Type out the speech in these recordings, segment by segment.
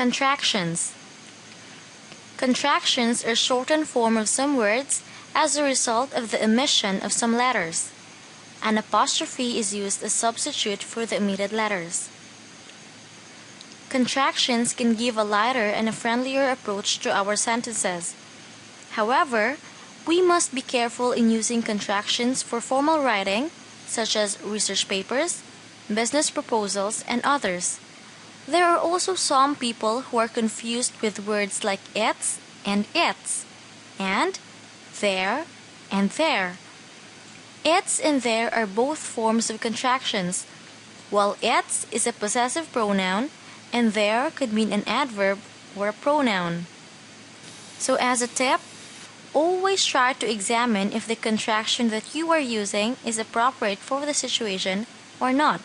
Contractions. Contractions are shortened form of some words as a result of the omission of some letters. An apostrophe is used as substitute for the omitted letters. Contractions can give a lighter and a friendlier approach to our sentences. However, we must be careful in using contractions for formal writing, such as research papers, business proposals, and others. There are also some people who are confused with words like it's and its, and there and there. It's and there are both forms of contractions, while its is a possessive pronoun and there could mean an adverb or a pronoun. So as a tip, always try to examine if the contraction that you are using is appropriate for the situation or not.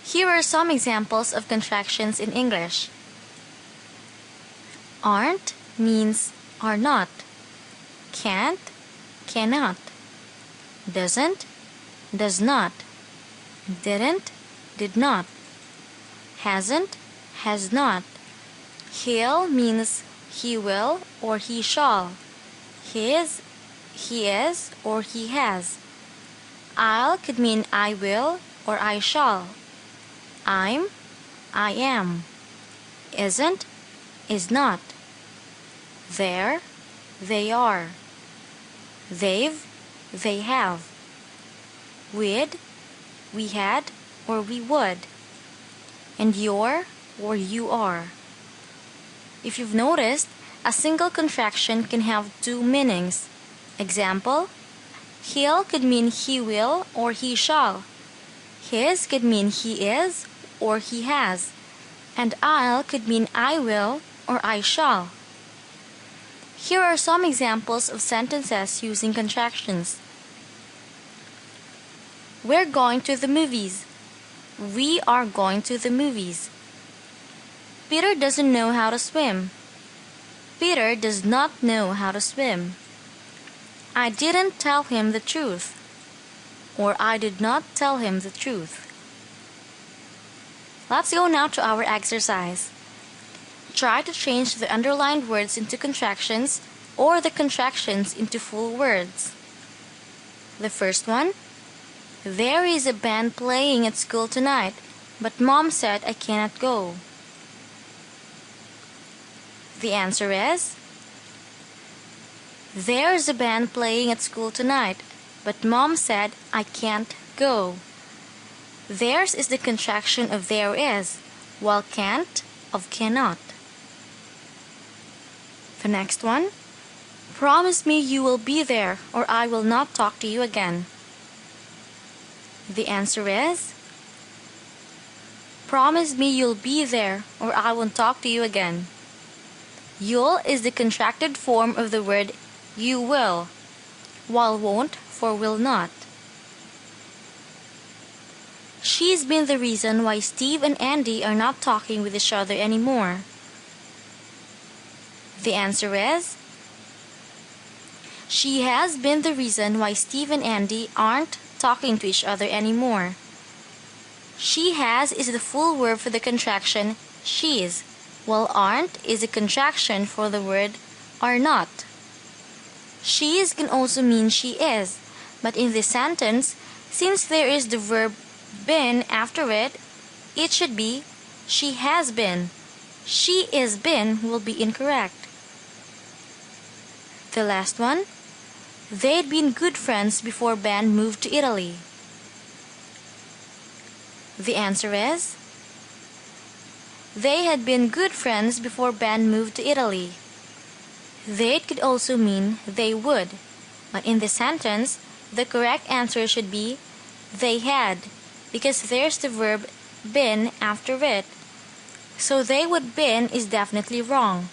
Here are some examples of contractions in English. Aren't means are not. Can't, cannot. Doesn't, does not. Didn't, did not. Hasn't, has not. He'll means he will or he shall. His, he is or he has. I'll could mean I will or I shall. I'm, I am. Isn't, is not. There, they are. They've, they have. We'd, we had, or we would. And you're, or you are. If you've noticed, a single contraction can have two meanings. Example, he'll could mean he will or he shall. His could mean he is or he has. And I'll could mean I will or I shall. Here are some examples of sentences using contractions. We're going to the movies. We are going to the movies. Peter doesn't know how to swim. Peter does not know how to swim. I didn't tell him the truth. Or I did not tell him the truth. Let's go now to our exercise. Try to change the underlined words into contractions or the contractions into full words. The first one, there is a band playing at school tonight, but Mom said I cannot go. The answer is, there's a band playing at school tonight, but Mom said I can't go. There's is the contraction of there is, while can't of cannot. The next one, promise me you will be there or I will not talk to you again. The answer is, promise me you'll be there or I won't talk to you again. You'll is the contracted form of the word you will, while won't for will not. She's been the reason why Steve and Andy are not talking with each other anymore. The answer is, she has been the reason why Steve and Andy aren't talking to each other anymore. She has is the full verb for the contraction she's, while aren't is a contraction for the word are not. She's can also mean she is, but in this sentence, since there is the verb been after it, it should be she has been. She is been will be incorrect. The last one, they'd been good friends before Ben moved to Italy. The answer is, they had been good friends before Ben moved to Italy. They could also mean they would, but in this sentence, the correct answer should be they had, because there's the verb been after it. So they would been is definitely wrong.